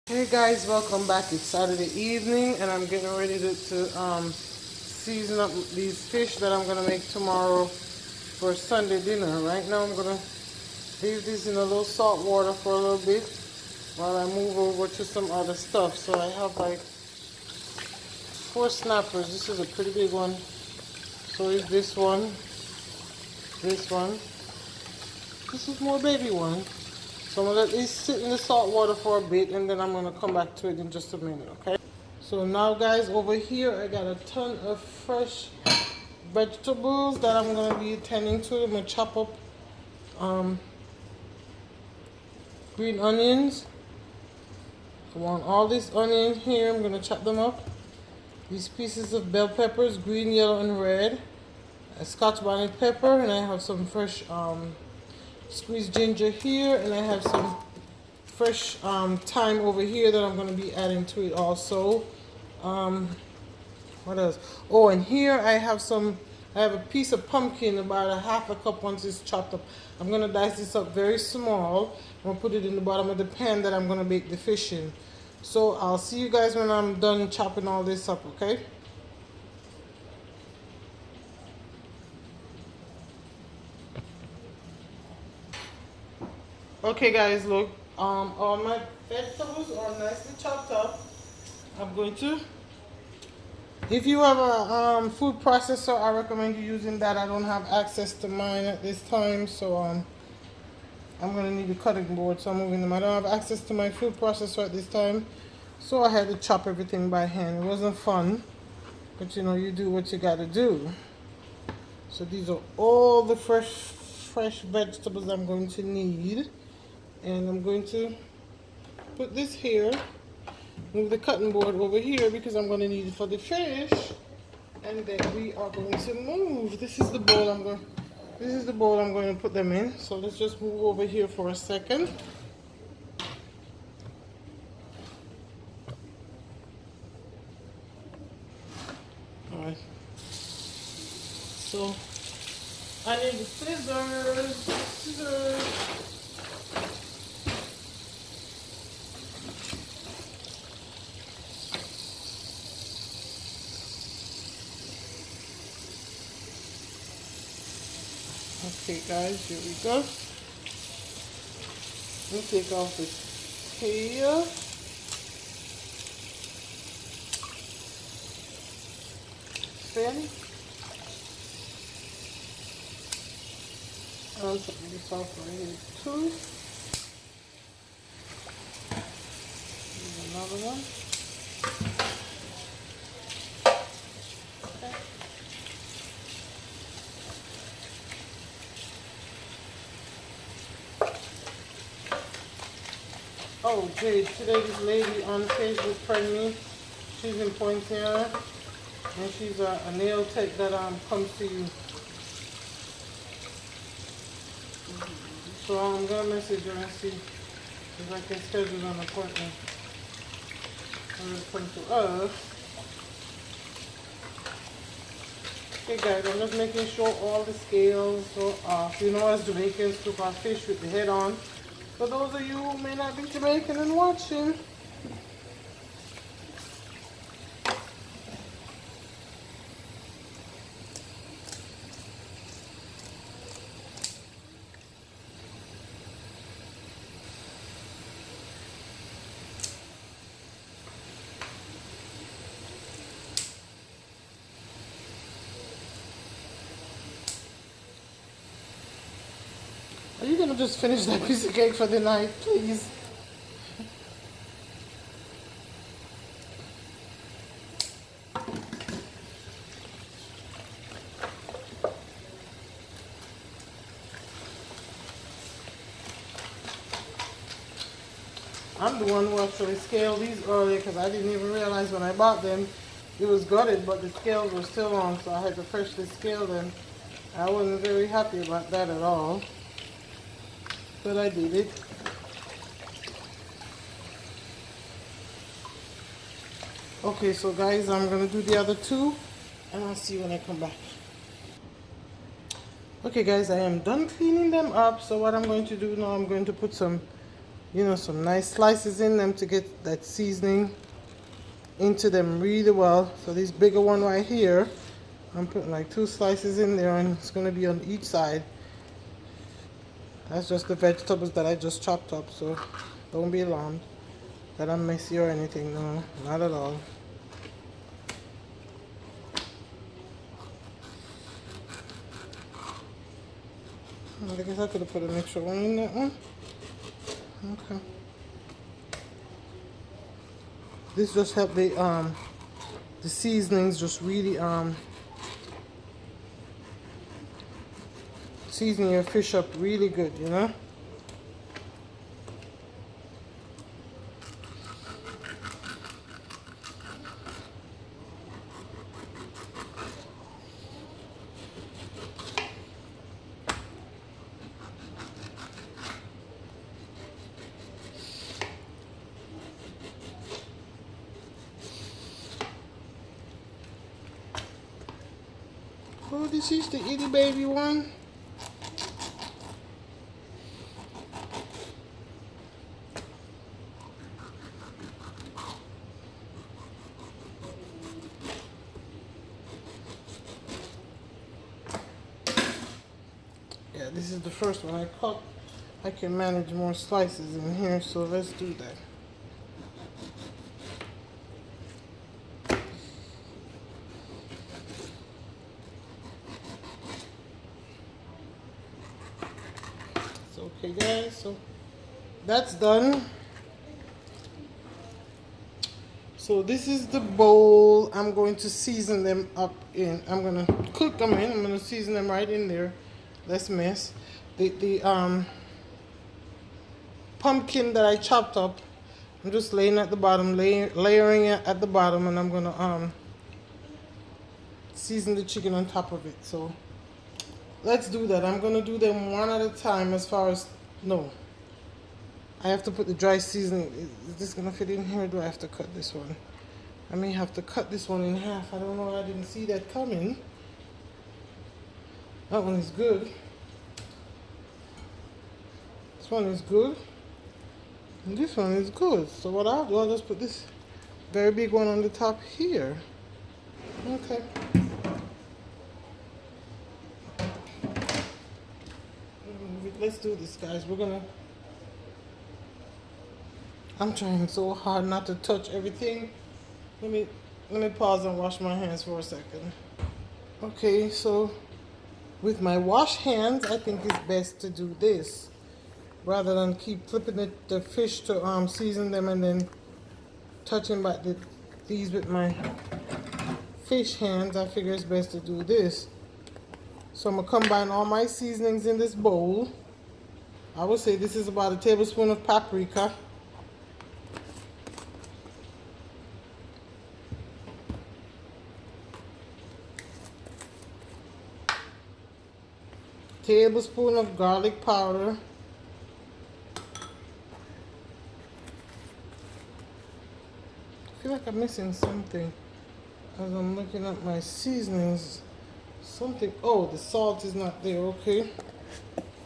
Hey guys, welcome back. It's Saturday evening and I'm getting ready to season up these fish that I'm going to make tomorrow for Sunday dinner. Right now I'm going to leave these in a little salt water for a little bit while I move over to some other stuff. So I have like 4 snappers. This is a pretty big one. So is this one, this one. This is more baby one. So I'm going to let these sit in the salt water for a bit and then I'm going to come back to it in just a minute, okay? So now guys, over here I got a ton of fresh vegetables that I'm going to be tending to. I'm going to chop up green onions. I want all this onion here. I'm going to chop them up. These pieces of bell peppers, green, yellow, and red. A scotch bonnet pepper, and I have some fresh squeezed ginger here, and I have some fresh thyme over here that I'm going to be adding to it also. What else? Oh, and here I have a piece of pumpkin, about a half a cup once it's chopped up. I'm going to dice this up very small. I'm going to put it in the bottom of the pan that I'm going to bake the fish in. So I'll see you guys when I'm done chopping all this up, okay? Okay guys, look, all my vegetables are nicely chopped up. I'm going to, if you have a food processor, I recommend you using that. I don't have access to mine at this time, so I'm going to need a cutting board, so I'm moving them. I don't have access to my food processor at this time, so I had to chop everything by hand. It wasn't fun, but you know, you do what you got to do. So these are all the fresh vegetables I'm going to need, and I'm going to put this here, move the cutting board over here because I'm going to need it for the fish, and then we are going to move. This is the bowl I'm going to put them in. So let's just move over here for a second. All right. So I need the scissors. Okay guys, here we go. We'll take off the tail. Fin. I'll take this off right here too. Here's another one. Okay. Oh, Jade, today this lady on Facebook friend me. She's in Poinciana, and she's a nail tech that comes to you. So I'm gonna message her and see if I can schedule an appointment for her to come to us. Okay guys, I'm just making sure all the scales are off. You know, as Jamaicans cook our fish with the head on. For those of you who may not be Jamaican and watching, are you gonna just finish that piece of cake for the night, please? I'm the one who actually scaled these earlier because I didn't even realize when I bought them it was gutted, but the scales were still on, so I had to freshly scale them. I wasn't very happy about that at all, but I did it. Okay, so guys, I'm gonna do the other two, and I'll see you when I come back. Okay guys, I am done cleaning them up. So what I'm going to do now, I'm going to put some you know, some nice slices in them to get that seasoning into them really well. So this bigger one right here, I'm putting like 2 slices in there, and it's gonna be on each side. That's just the vegetables that I just chopped up, so don't be alarmed that I'm messy or anything. No, not at all. I guess I could have put an extra one in that one. Okay. This just helped the seasonings just really season your fish up really good, you know. Oh, this is the itty baby one. Yeah, this is the first one I caught. I can manage more slices in here, so let's do that. So, okay guys, so that's done. So this is the bowl I'm going to season them up in. I'm gonna cook them in. I'm gonna season them right in there. Let's mess. The pumpkin that I chopped up, I'm just laying at the bottom, layering it at the bottom, and I'm gonna season the chicken on top of it. So let's do that. I'm gonna do them one at a time. As far as no, I have to put the dry seasoning. Is this gonna fit in here? Or do I have to cut this one? I may have to cut this one in half. I don't know. I didn't see that coming. That one is good. This one is good. And this one is good. So what I'll do, I'll just put this very big one on the top here. Okay. Let's do this, guys. I'm trying so hard not to touch everything. Let me pause and wash my hands for a second. Okay, so with my washed hands, I think it's best to do this rather than keep flipping the fish to season them and then touching back these with my fish hands. I figure it's best to do this. So I'm gonna combine all my seasonings in this bowl. I would say this is about a tablespoon of paprika. Tablespoon of garlic powder. I feel like I'm missing something as I'm looking at my seasonings. Something, oh, the salt is not there, okay.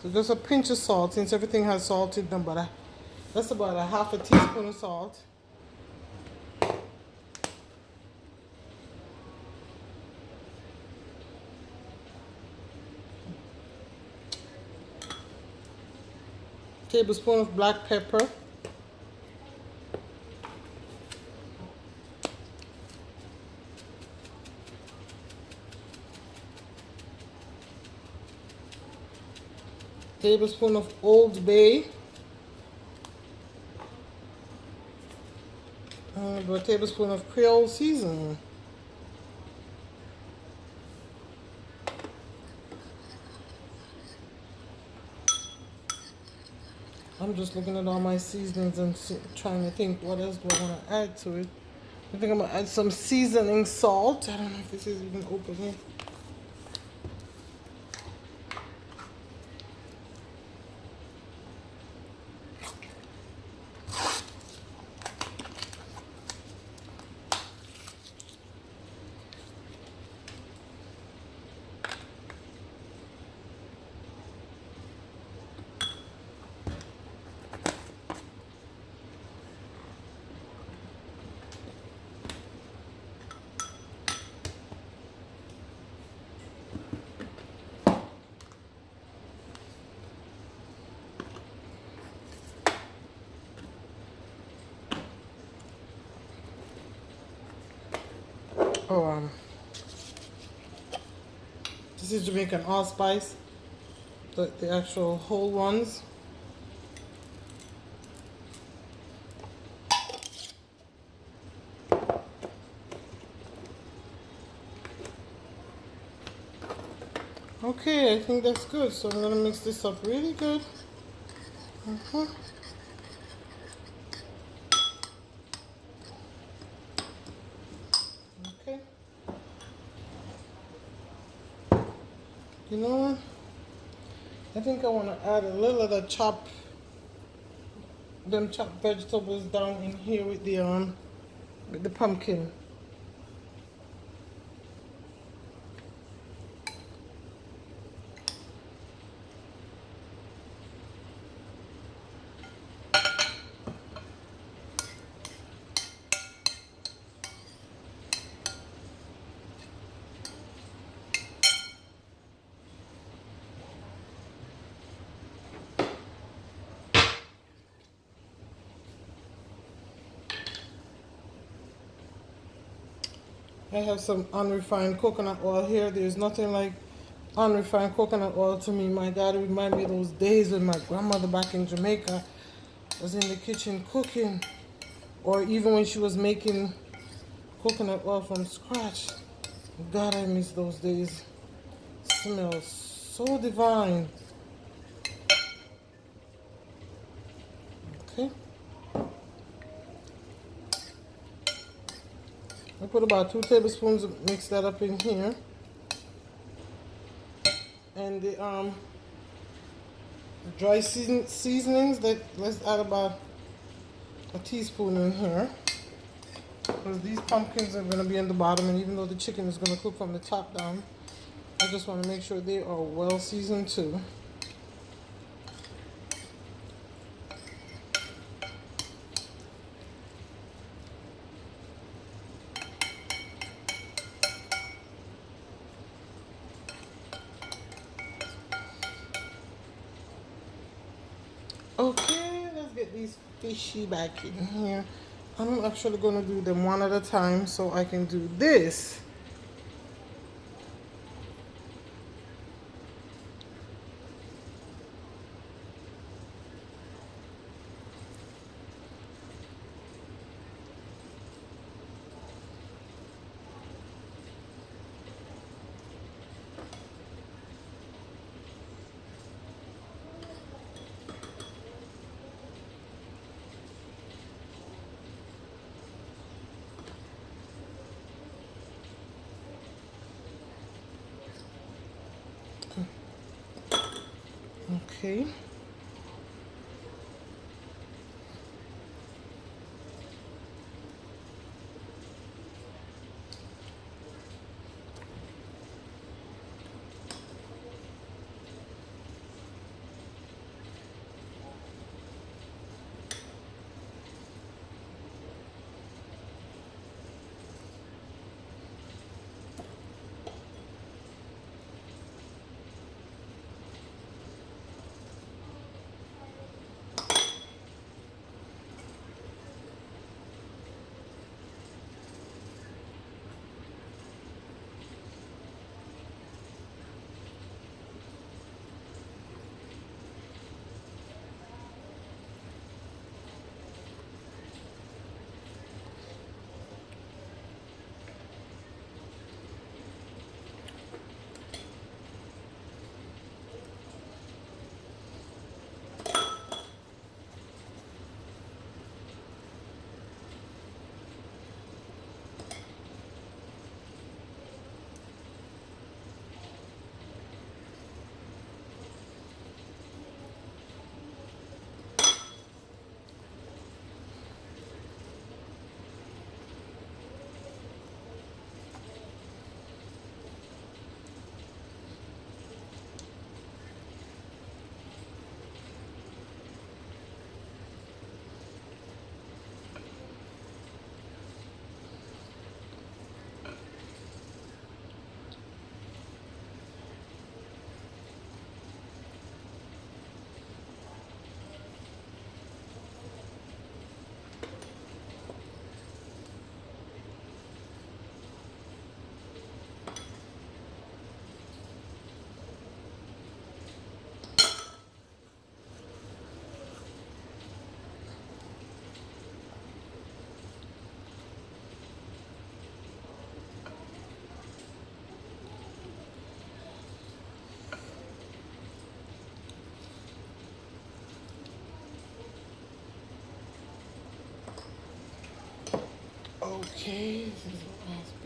So just a pinch of salt, since everything has salt in them, but that's about a half a teaspoon of salt. Tablespoon of black pepper. Tablespoon of Old Bay. And a tablespoon of Creole seasoning. I'm just looking at all my seasonings and trying to think what else do I want to add to it. I think I'm going to add some seasoning salt. I don't know if this is even open here. Oh, this is Jamaican allspice, the actual whole ones. Okay, I think that's good. So I'm gonna mix this up really good. Okay. You know what? I think I want to add a little of the chopped vegetables down in here with the pumpkin. I have some unrefined coconut oil here. There's nothing like unrefined coconut oil to me. My dad reminded me of those days when my grandmother back in Jamaica was in the kitchen cooking, or even when she was making coconut oil from scratch. God, I miss those days. Smells so divine. Okay. I put about 2 tablespoons, mix that up in here. And the dry seasonings, let's add about a teaspoon in here. Because these pumpkins are going to be in the bottom, and even though the chicken is going to cook from the top down, I just want to make sure they are well seasoned too. Okay, let's get these fishy back in here. I'm actually going to do them one at a time so I can do this. Okay.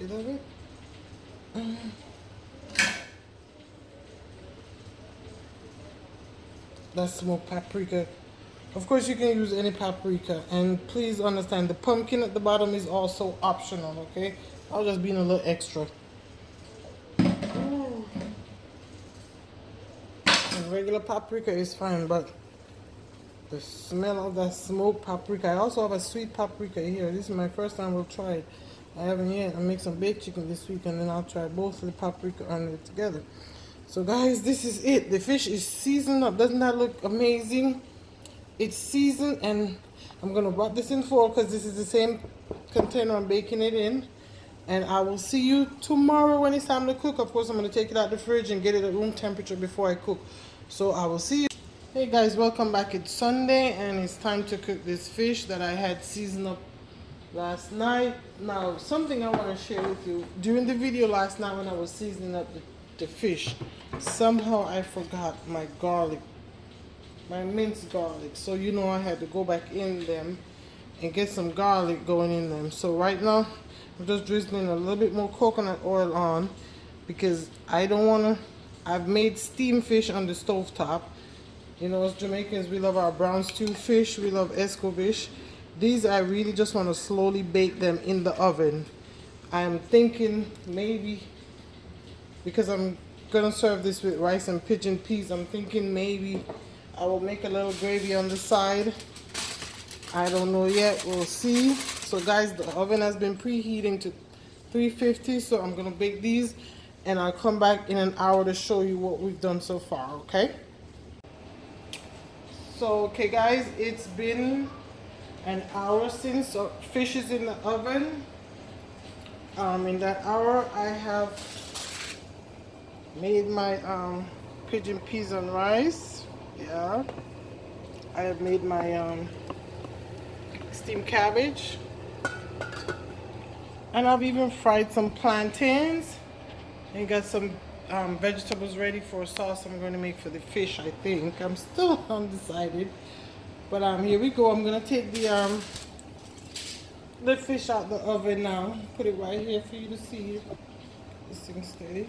bit of it. That's smoked paprika. Of course, you can use any paprika, and please understand the pumpkin at the bottom is also optional. Okay, I was just being a little extra. Ooh. And regular paprika is fine, but the smell of that smoked paprika. I also have a sweet paprika here. This is my first time we'll try it. I haven't yet. I'll make some baked chicken this week, and then I'll try both of the paprika and it together. So guys, this is it. The fish is seasoned up. Doesn't that look amazing? It's seasoned, and I'm gonna wrap this in foil because this is the same container I'm baking it in. And I will see you tomorrow when it's time to cook. Of course, I'm gonna take it out the fridge and get it at room temperature before I cook. So I will see you. Hey guys, welcome back. It's Sunday, and it's time to cook this fish that I had seasoned up last night. Now, something I want to share with you. During the video last night when I was seasoning up the fish, somehow I forgot my garlic, my minced garlic. So you know I had to go back in them and get some garlic going in them. So right now I'm just drizzling a little bit more coconut oil on because I don't want to. I've made steamed fish on the stove top. You know, as Jamaicans, we love our brown stew fish. We love escovitch. These I really just want to slowly bake them in the oven. I'm thinking maybe, because I'm gonna serve this with rice and pigeon peas, I'm thinking maybe I will make a little gravy on the side. I don't know yet, we'll see. So guys, the oven has been preheating to 350, so I'm gonna bake these and I'll come back in an hour to show you what we've done so far, okay? So, okay guys, it's been an hour since fish is in the oven. In that hour, I have made my pigeon peas and rice. Yeah, I have made my steamed cabbage, and I've even fried some plantains and got some vegetables ready for a sauce I'm going to make for the fish. I think I'm still undecided, but here we go. I'm gonna take the fish out the oven now. Put it right here for you to see. This thing steady.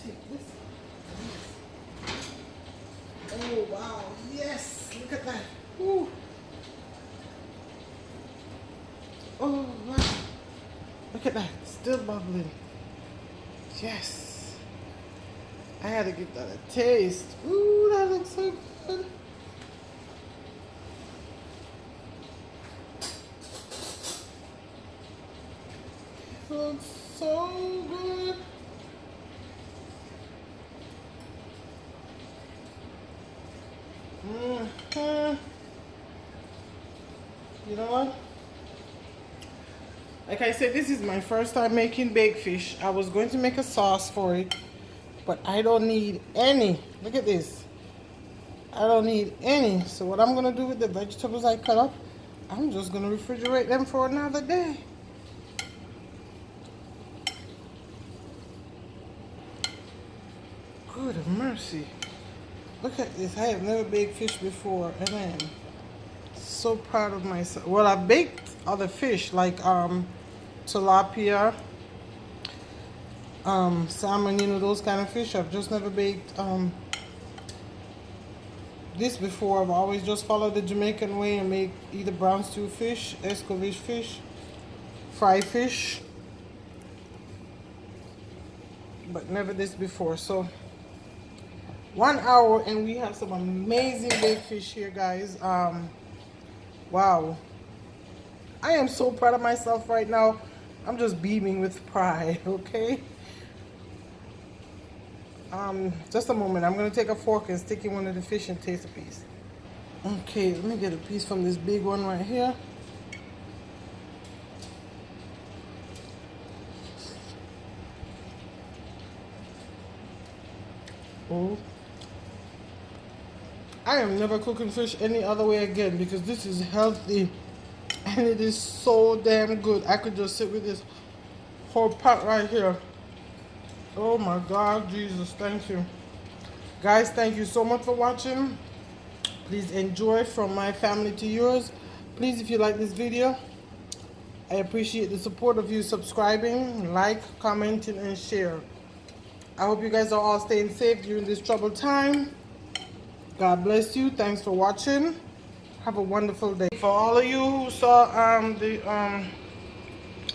Take this. Oh wow! Yes, look at that. Ooh. Oh wow! Look at that, still bubbling. Yes. I had to give that a taste. Ooh, that looks so good. It looks so good. You know what? Like I said, this is my first time making baked fish. I was going to make a sauce for it, but I don't need any. Look at this. I don't need any. So what I'm gonna do with the vegetables I cut up, I'm just gonna refrigerate them for another day. Good mercy. Look at this. I have never baked fish before, and I am so proud of myself. Well, I baked other fish like tilapia, salmon, you know, those kind of fish. I've just never baked this before. I've always just followed the Jamaican way and make either brown stew fish, escovitch fish, fried fish, but never this before. So 1 hour and we have some amazing baked fish here, guys. Wow, I am so proud of myself right now. I'm just beaming with pride. Okay, just a moment. I'm gonna take a fork and stick in one of the fish and taste a piece. Okay, let me get a piece from this big one right here. Oh, I am never cooking fish any other way again because this is healthy and it is so damn good. I could just sit with this whole pot right here. Oh my God, Jesus, thank you. Guys, thank you so much for watching. Please enjoy from my family to yours. Please, if you like this video, I appreciate the support of you subscribing, like, commenting, and share. I hope you guys are all staying safe during this troubled time. God bless you. Thanks for watching. Have a wonderful day. For all of you who saw the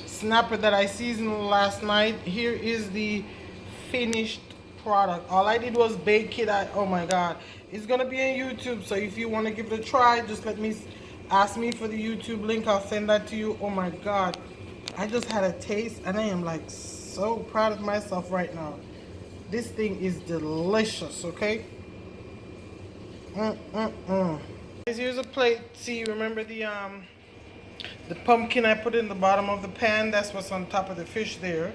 snapper that I seasoned last night, here is the finished product. All I did was bake it. Oh my God, it's gonna be on YouTube, so if you want to give it a try, just ask me for the YouTube link. I'll send that to you. Oh my God, I just had a taste and I am like so proud of myself right now. This thing is delicious. Okay. Here's a plate. See, remember the pumpkin I put in the bottom of the pan? That's what's on top of the fish there.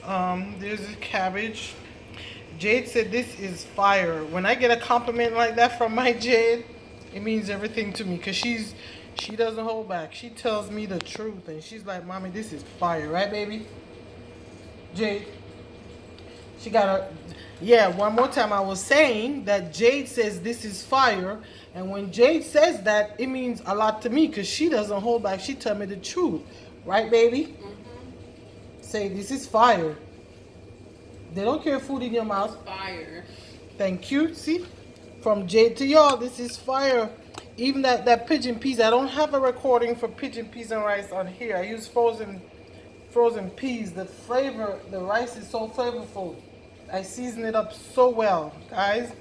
There's the cabbage. Jade said this is fire. When I get a compliment like that from my Jade, it means everything to me, because she doesn't hold back. She tells me the truth and she's like, Mommy, this is fire, right baby? Jade, she got a, yeah, one more time. I was saying that Jade says this is fire, and when Jade says that, it means a lot to me, because she doesn't hold back. She tell me the truth, right baby? Say this is fire. They don't care food in your mouth. Fire. Thank you. See, from Jade to y'all, this is fire. Even that pigeon peas. I don't have a recording for pigeon peas and rice on here. I use frozen peas. The flavor, the rice is so flavorful. I season it up so well, guys.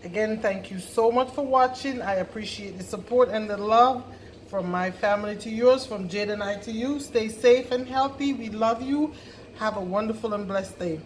Again, thank you so much for watching. I appreciate the support and the love from my family to yours, from Jade and I to you. Stay safe and healthy. We love you. Have a wonderful and blessed day.